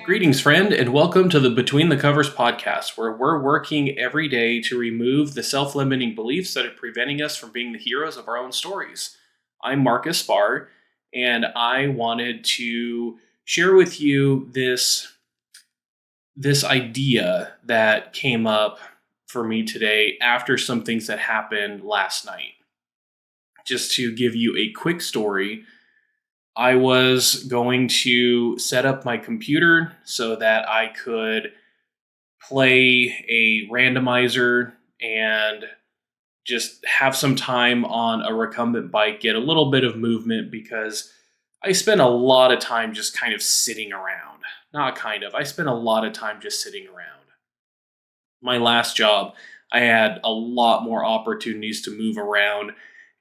Greetings, friend, and welcome to the Between the Covers podcast, where we're working every day to remove the self limiting beliefs that are preventing us from being the heroes of our own stories. I'm Marcus Spar, and I wanted to share with you this idea that came up for me today after some things that happened last night. Just to give you a quick story, I was going to set up my computer so that I could play a randomizer and just have some time on a recumbent bike, get a little bit of movement because I spent a lot of time just kind of sitting around. I spent a lot of time just sitting around. My last job, I had a lot more opportunities to move around.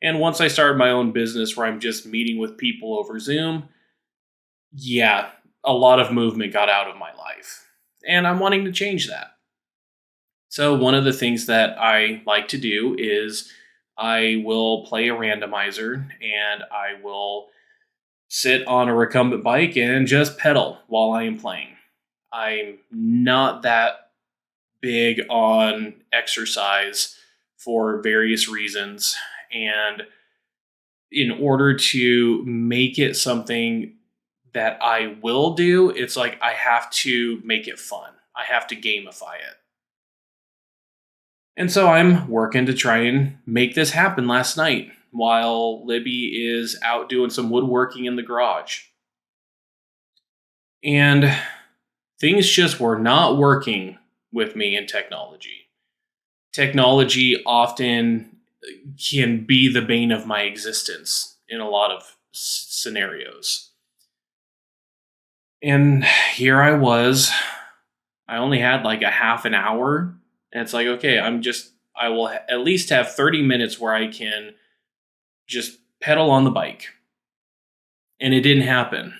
And once I started my own business where I'm just meeting with people over Zoom, a lot of movement got out of my life. And I'm wanting to change that. So one of the things that I like to do is I will play a randomizer and I will sit on a recumbent bike and just pedal while I am playing. I'm not that big on exercise for various reasons. And in order to make it something that I will do, it's like I have to make it fun. I have to gamify it. And so I'm working to try and make this happen last night while Libby is out doing some woodworking in the garage. And things just were not working with me in technology. Technology often can be the bane of my existence in a lot of scenarios. And here I was, I only had like a half an hour, and it's like, okay, I will at least have 30 minutes where I can just pedal on the bike. And it didn't happen.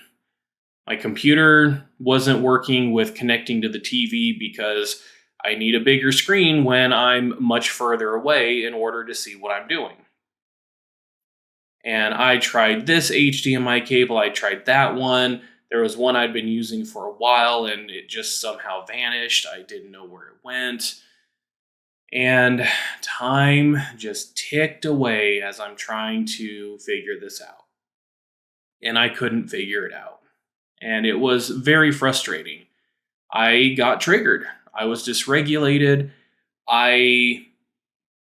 My computer wasn't working with connecting to the TV because I need a bigger screen when I'm much further away in order to see what I'm doing. And I tried this HDMI cable, I tried that one. There was one I'd been using for a while and it just somehow vanished. I didn't know where it went. And time just ticked away as I'm trying to figure this out. And I couldn't figure it out. And it was very frustrating. I got triggered. I was dysregulated. I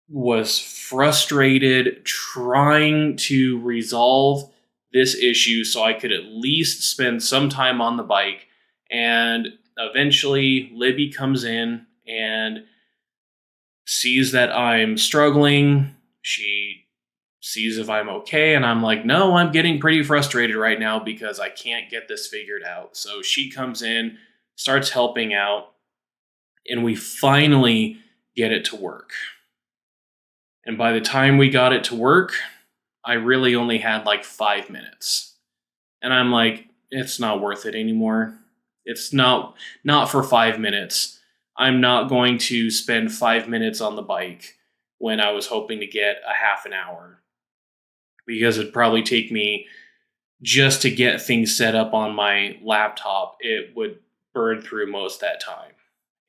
was frustrated trying to resolve this issue so I could at least spend some time on the bike. And eventually Libby comes in and sees that I'm struggling. She sees if I'm okay. And I'm like, no, I'm getting pretty frustrated right now because I can't get this figured out. So she comes in, starts helping out. And we finally get it to work. And by the time we got it to work, I really only had like 5 minutes. And I'm like, it's not worth it anymore. It's not for 5 minutes. I'm not going to spend 5 minutes on the bike when I was hoping to get a half an hour. Because it'd probably take me just to get things set up on my laptop, it would burn through most of that time.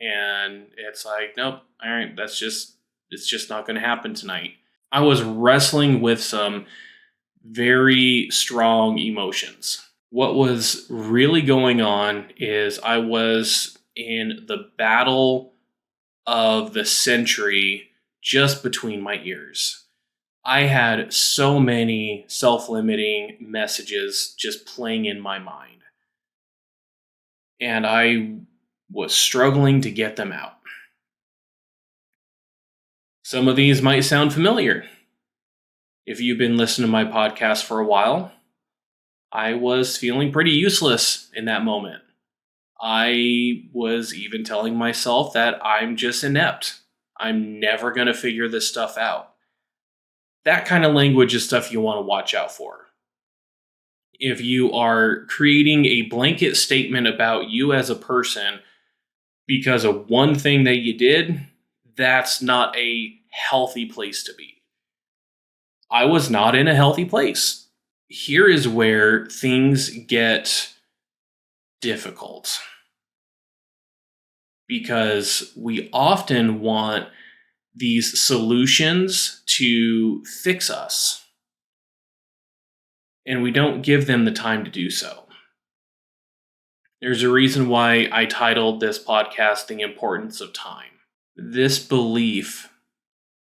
And it's like, nope, all right, it's just not going to happen tonight. I was wrestling with some very strong emotions. What was really going on is I was in the battle of the century just between my ears. I had so many self-limiting messages just playing in my mind. And I was struggling to get them out. Some of these might sound familiar. If you've been listening to my podcast for a while, I was feeling pretty useless in that moment. I was even telling myself that I'm just inept. I'm never going to figure this stuff out. That kind of language is stuff you want to watch out for. If you are creating a blanket statement about you as a person because of one thing that you did, that's not a healthy place to be. I was not in a healthy place. Here is where things get difficult. because we often want these solutions to fix us, and we don't give them the time to do so. There's a reason why I titled this podcast The Importance of Time. This belief,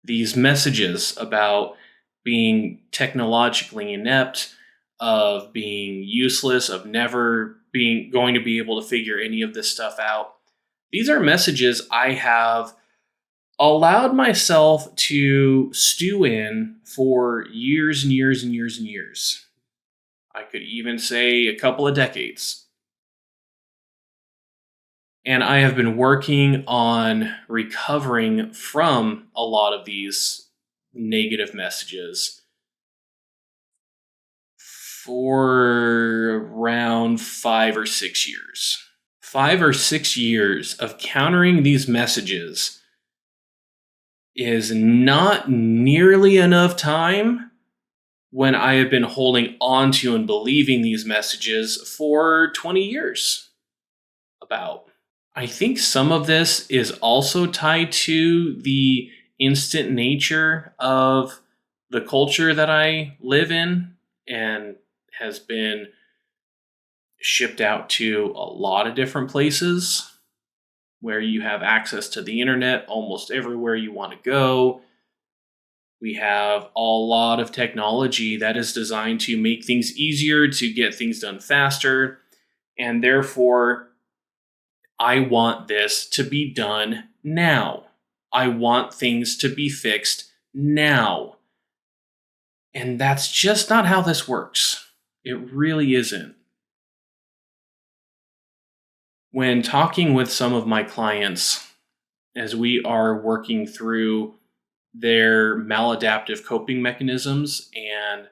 these messages about being technologically inept, of being useless, of never being going to be able to figure any of this stuff out. These are messages I have allowed myself to stew in for years and years and years and years. I could even say a couple of decades. And I have been working on recovering from a lot of these negative messages for around 5 or 6 years. 5 or 6 years of countering these messages is not nearly enough time when I have been holding on to and believing these messages for 20 years. About. I think some of this is also tied to the instant nature of the culture that I live in and has been shipped out to a lot of different places where you have access to the internet almost everywhere you want to go. We have a lot of technology that is designed to make things easier, to get things done faster, and therefore I want this to be done now. I want things to be fixed now. And that's just not how this works. It really isn't. When talking with some of my clients, as we are working through their maladaptive coping mechanisms and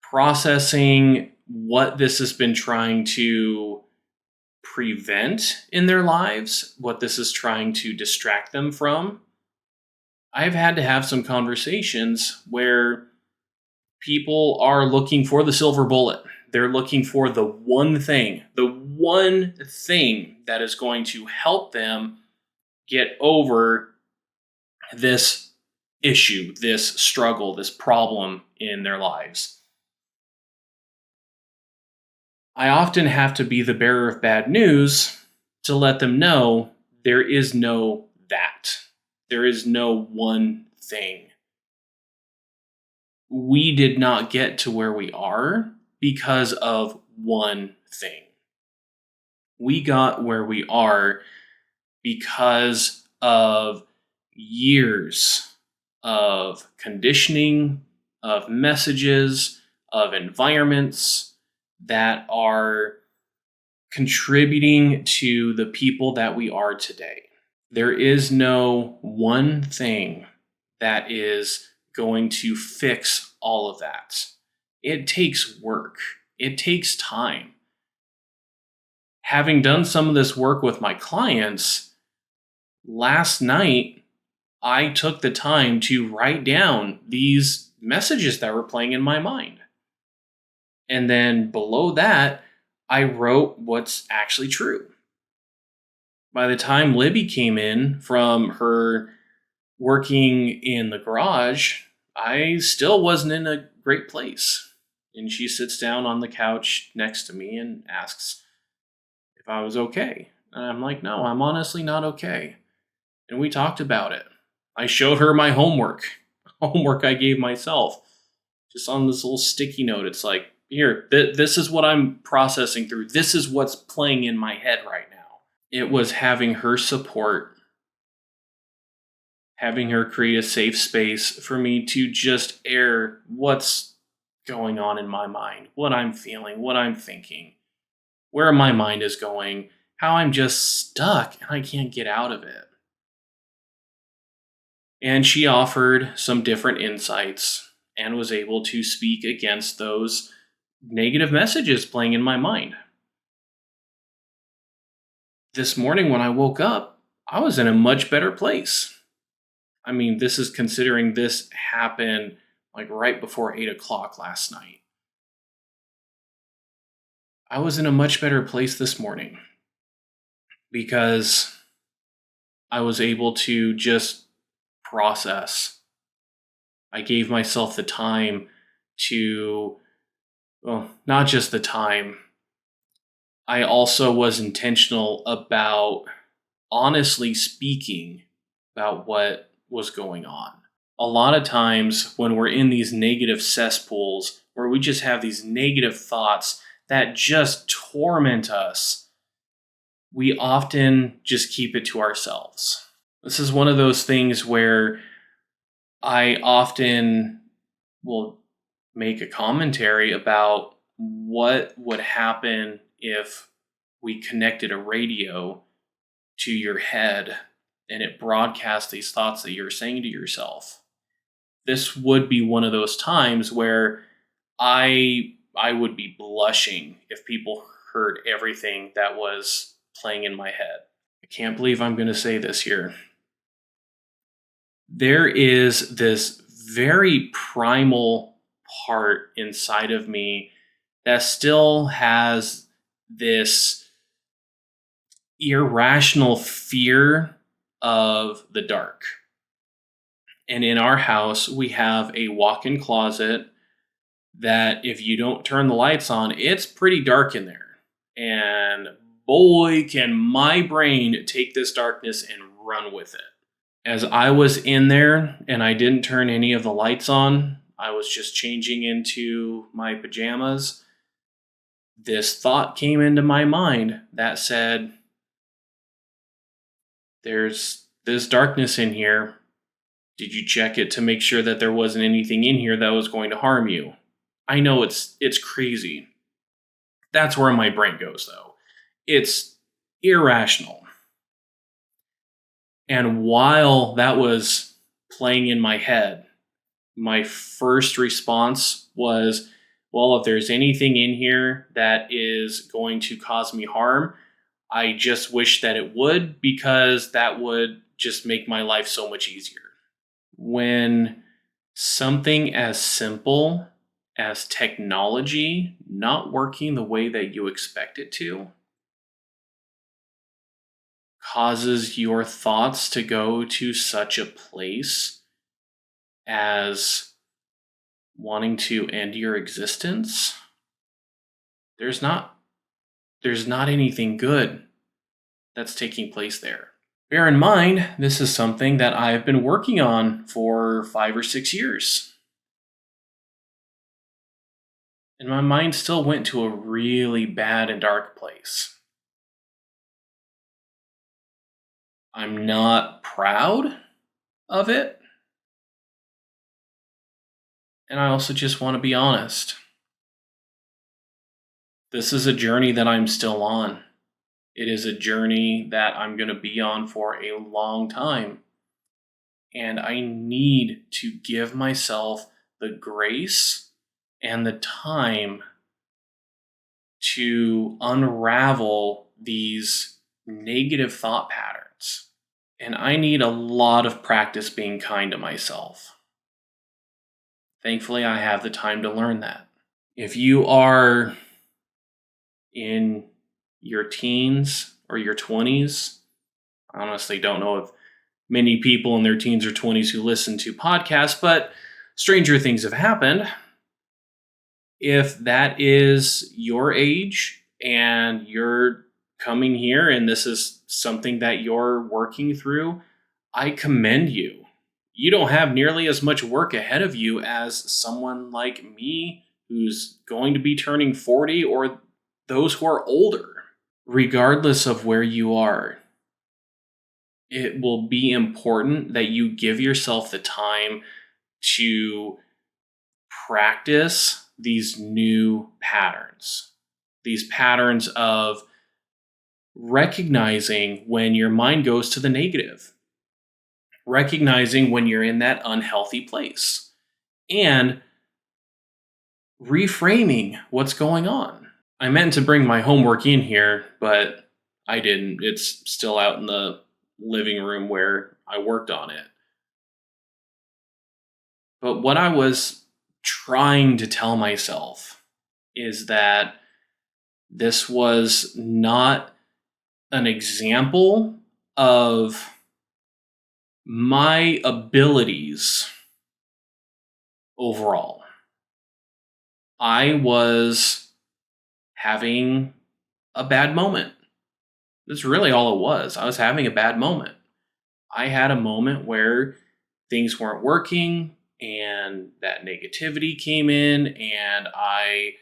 processing what this has been trying to prevent in their lives, what this is trying to distract them from, I've had to have some conversations where people are looking for the silver bullet. They're looking for the one thing that is going to help them get over this issue, this struggle, this problem in their lives. I often have to be the bearer of bad news to let them know there is no that. There is no one thing. We did not get to where we are because of one thing. We got where we are because of years of conditioning, of messages, of environments that are contributing to the people that we are today. There is no one thing that is going to fix all of that. It takes work. It takes time. Having done some of this work with my clients, last night I took the time to write down these messages that were playing in my mind. And then below that, I wrote what's actually true. By the time Libby came in from her working in the garage, I still wasn't in a great place. And she sits down on the couch next to me and asks if I was okay. And I'm like, no, I'm honestly not okay. And we talked about it. I showed her my homework I gave myself, just on this little sticky note. It's like, here, this is what I'm processing through. This is what's playing in my head right now. It was having her support, having her create a safe space for me to just air what's going on in my mind, what I'm feeling, what I'm thinking, where my mind is going, how I'm just stuck and I can't get out of it. And she offered some different insights and was able to speak against those negative messages playing in my mind. This morning when I woke up, I was in a much better place. I mean, this is considering this happened like right before 8 o'clock last night. I was in a much better place this morning. because I was able to just process. I gave myself the time to, well, not just the time, I also was intentional about honestly speaking about what was going on. A lot of times when we're in these negative cesspools where we just have these negative thoughts that just torment us, we often just keep it to ourselves. This is one of those things where I often will make a commentary about what would happen if we connected a radio to your head and it broadcasts these thoughts that you're saying to yourself. This would be one of those times where I would be blushing if people heard everything that was playing in my head. I can't believe I'm going to say this here. There is this very primal part inside of me that still has this irrational fear of the dark. And in our house, we have a walk-in closet that if you don't turn the lights on, it's pretty dark in there. And boy, can my brain take this darkness and run with it. As I was in there and I didn't turn any of the lights on, I was just changing into my pajamas. This thought came into my mind that said, there's this darkness in here. Did you check it to make sure that there wasn't anything in here that was going to harm you? I know it's crazy. That's where my brain goes, though. It's irrational. And while that was playing in my head, my first response was, well, if there's anything in here that is going to cause me harm, I just wish that it would, because that would just make my life so much easier. When something as simple as technology not working the way that you expect it to causes your thoughts to go to such a place as wanting to end your existence, there's not anything good that's taking place there. Bear in mind, this is something that I've been working on for 5 or 6 years. And my mind still went to a really bad and dark place. I'm not proud of it. And I also just want to be honest. This is a journey that I'm still on. It is a journey that I'm going to be on for a long time. And I need to give myself the grace and the time to unravel these negative thought patterns. And I need a lot of practice being kind to myself. Thankfully, I have the time to learn that. If you are in your teens or your 20s, I honestly don't know if many people in their teens or 20s who listen to podcasts, but stranger things have happened. If that is your age and you're coming here and this is something that you're working through, I commend you. You don't have nearly as much work ahead of you as someone like me who's going to be turning 40 or those who are older. Regardless of where you are, it will be important that you give yourself the time to practice these new patterns. These patterns of recognizing when your mind goes to the negative, recognizing when you're in that unhealthy place, and reframing what's going on. I meant to bring my homework in here, but I didn't. It's still out in the living room where I worked on it. But what I was trying to tell myself is that this was not an example of my abilities overall. I was having a bad moment. That's really all it was. I was having a bad moment. I had a moment where things weren't working and that negativity came in and I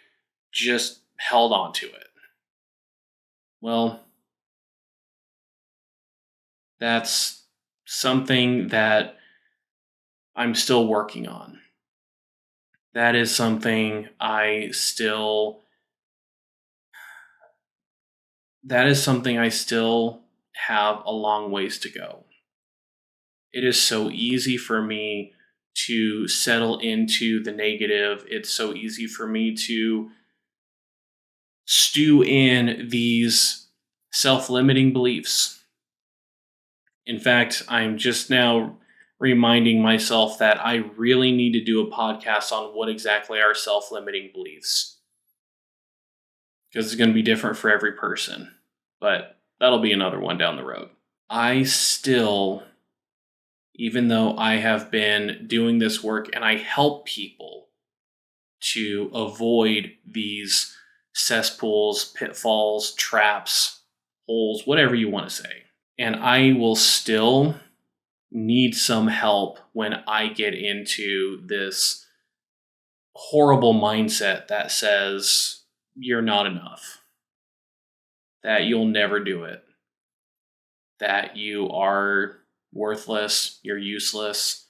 just held on to it. Well, that's something that I'm still working on. That is something I still have a long ways to go. It is so easy for me to settle into the negative. It's so easy for me to stew in these self-limiting beliefs. In fact, I'm just now reminding myself that I really need to do a podcast on what exactly are self-limiting beliefs. Because it's going to be different for every person. But that'll be another one down the road. I still, even though I have been doing this work and I help people to avoid these cesspools, pitfalls, traps, holes, whatever you want to say. And I will still need some help when I get into this horrible mindset that says you're not enough, that you'll never do it, that you are worthless, you're useless.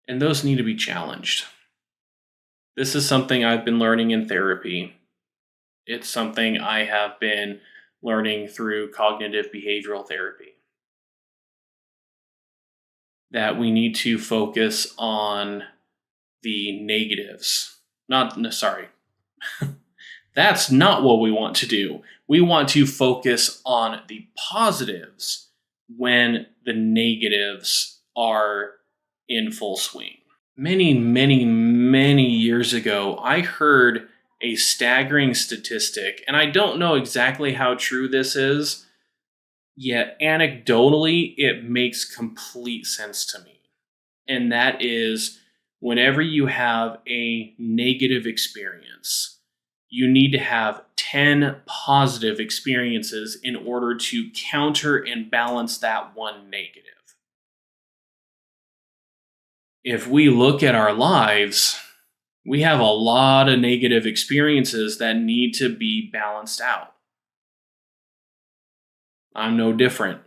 And those need to be challenged. This is something I've been learning in therapy. It's something I have been learning through cognitive behavioral therapy. That we need to focus on the negatives. Sorry. That's not what we want to do. We want to focus on the positives when the negatives are in full swing. Many, many, many years ago, I heard a staggering statistic, and I don't know exactly how true this is, yet anecdotally, it makes complete sense to me. And that is, whenever you have a negative experience, you need to have 10 positive experiences in order to counter and balance that one negative. If we look at our lives, we have a lot of negative experiences that need to be balanced out. I'm no different.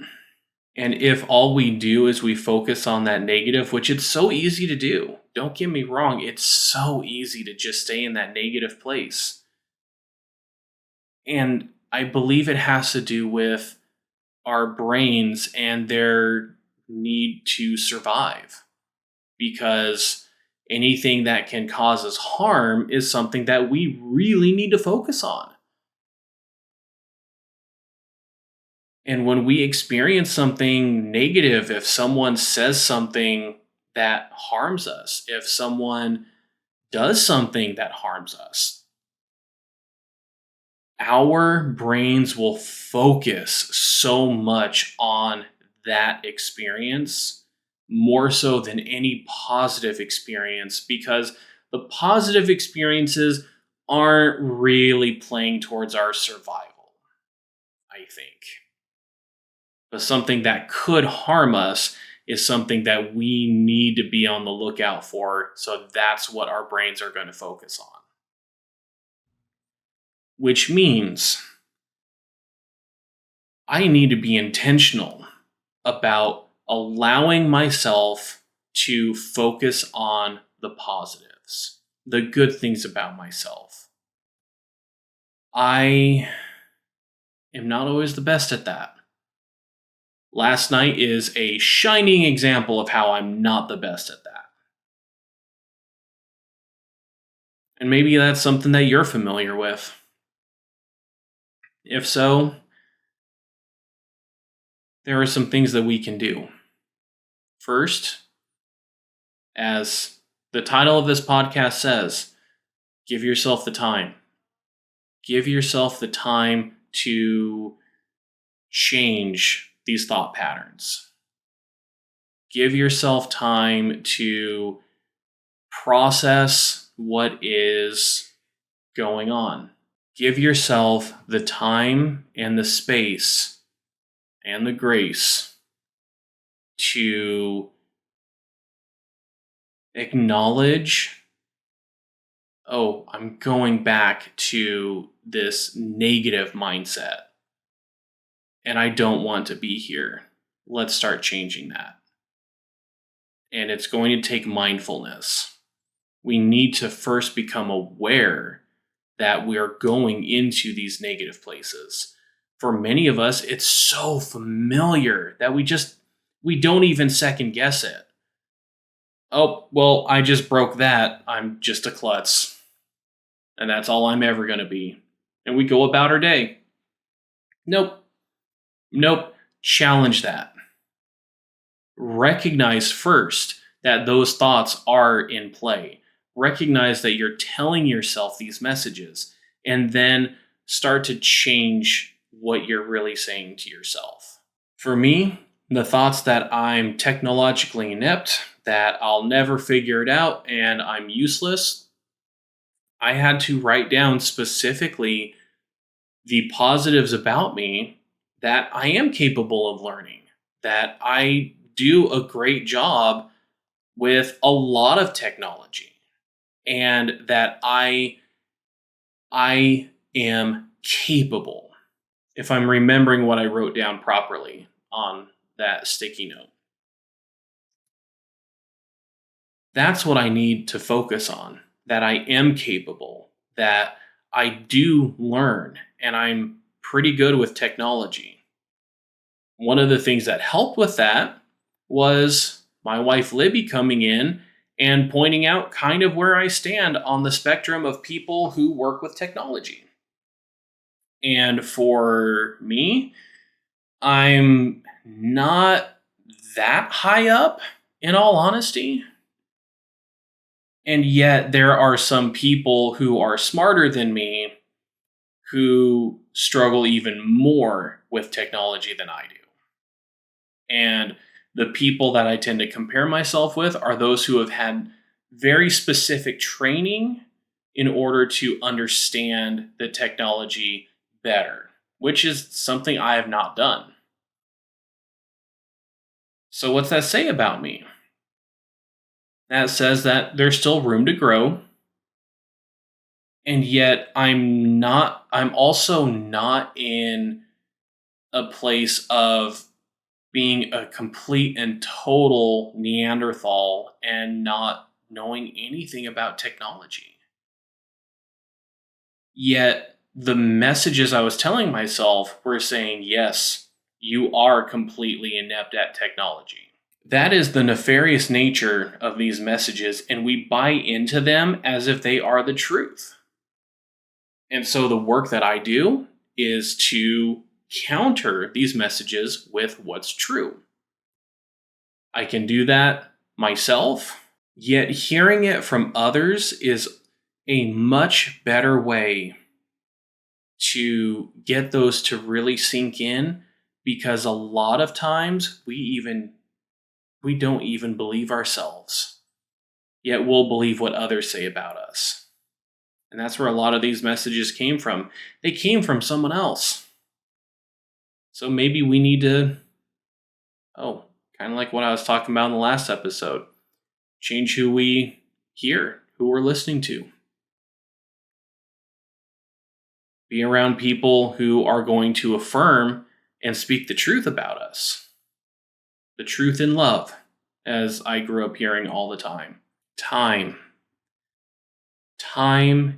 And if all we do is we focus on that negative, which it's so easy to do, don't get me wrong, it's so easy to just stay in that negative place. And I believe it has to do with our brains and their need to survive. Because anything that can cause us harm is something that we really need to focus on. And when we experience something negative, if someone says something that harms us, if someone does something that harms us, our brains will focus so much on that experience, more so than any positive experience, because the positive experiences aren't really playing towards our survival, I think. But something that could harm us is something that we need to be on the lookout for. So that's what our brains are going to focus on. Which means I need to be intentional about allowing myself to focus on the positives, the good things about myself. I am not always the best at that. Last night is a shining example of how I'm not the best at that. And maybe that's something that you're familiar with. If so, there are some things that we can do. First, as the title of this podcast says, give yourself the time. Give yourself the time to change these thought patterns. Give yourself time to process what is going on. Give yourself the time and the space and the grace to acknowledge, oh, I'm going back to this negative mindset and I don't want to be here. Let's start changing that. And it's going to take mindfulness. We need to first become aware that we are going into these negative places. For many of us, it's so familiar that we don't even second guess it. Oh, well, I just broke that. I'm just a klutz. And that's all I'm ever going to be. And we go about our day. Nope. Challenge that. Recognize first that those thoughts are in play. Recognize that you're telling yourself these messages, and then start to change what you're really saying to yourself. For me, the thoughts that I'm technologically inept, that I'll never figure it out, and I'm useless, I had to write down specifically the positives about me, that I am capable of learning, that I do a great job with a lot of technology, and that I am capable, if I'm remembering what I wrote down properly on that sticky note. That's what I need to focus on, that I am capable, that I do learn, and I'm pretty good with technology. One of the things that helped with that was my wife Libby coming in and pointing out kind of where I stand on the spectrum of people who work with technology. And for me, I'm not that high up, in all honesty. And yet there are some people who are smarter than me who struggle even more with technology than I do. And the people that I tend to compare myself with are those who have had very specific training in order to understand the technology better, which is something I have not done. So what's that say about me? That says that there's still room to grow. And yet I'm also not in a place of being a complete and total Neanderthal and not knowing anything about technology. Yet the messages I was telling myself were saying, yes, you are completely inept at technology. That is the nefarious nature of these messages, and we buy into them as if they are the truth. And so the work that I do is to counter these messages with what's true. I can do that myself, yet hearing it from others is a much better way to get those to really sink in, because a lot of times we don't even believe ourselves, yet we'll believe what others say about us. And that's where a lot of these messages came from. They came from someone else. So maybe we need to, kind of like what I was talking about in the last episode, change who we hear, who we're listening to. Be around people who are going to affirm and speak the truth about us. The truth in love, as I grew up hearing all the time. Time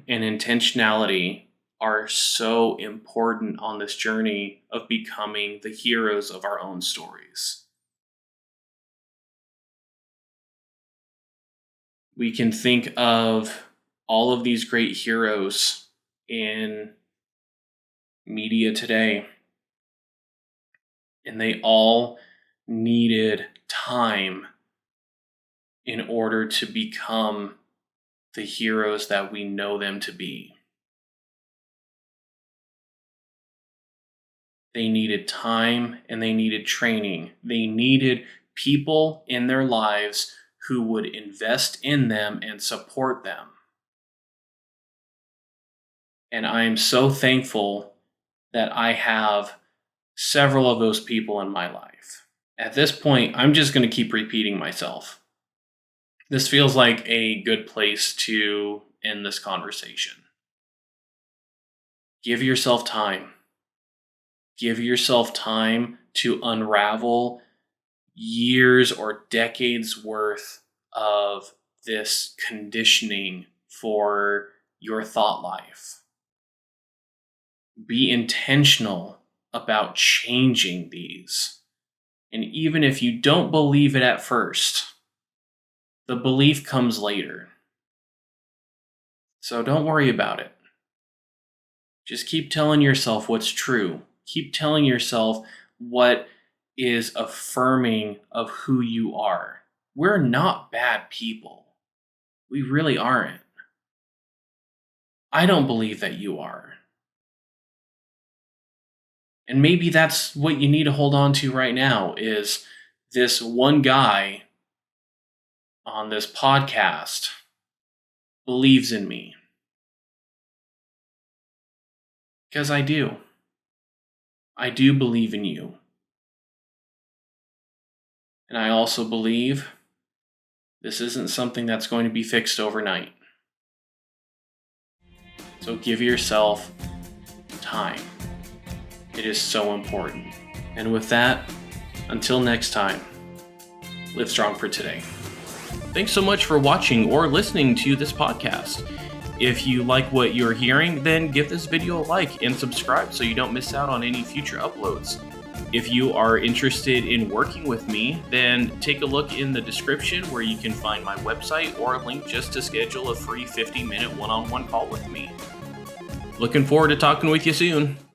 and intentionality are so important on this journey of becoming the heroes of our own stories. We can think of all of these great heroes in media today, and they all needed time in order to become the heroes that we know them to be. They needed time and they needed training. They needed people in their lives who would invest in them and support them. And I am so thankful that I have several of those people in my life. At this point, I'm just going to keep repeating myself. This feels like a good place to end this conversation. Give yourself time. Give yourself time to unravel years or decades worth of this conditioning for your thought life. Be intentional about changing these. And even if you don't believe it at first, the belief comes later. So don't worry about it. Just keep telling yourself what's true. Keep telling yourself what is affirming of who you are. We're not bad people. We really aren't. I don't believe that you are. And maybe that's what you need to hold on to right now is this one guy on this podcast believes in me. Because I do. I do believe in you. And I also believe this isn't something that's going to be fixed overnight. So give yourself time. It is so important. And with that, until next time, live strong for today. Thanks so much for watching or listening to this podcast. If you like what you're hearing, then give this video a like and subscribe so you don't miss out on any future uploads. If you are interested in working with me, then take a look in the description where you can find my website or a link just to schedule a free 50-minute one-on-one call with me. Looking forward to talking with you soon.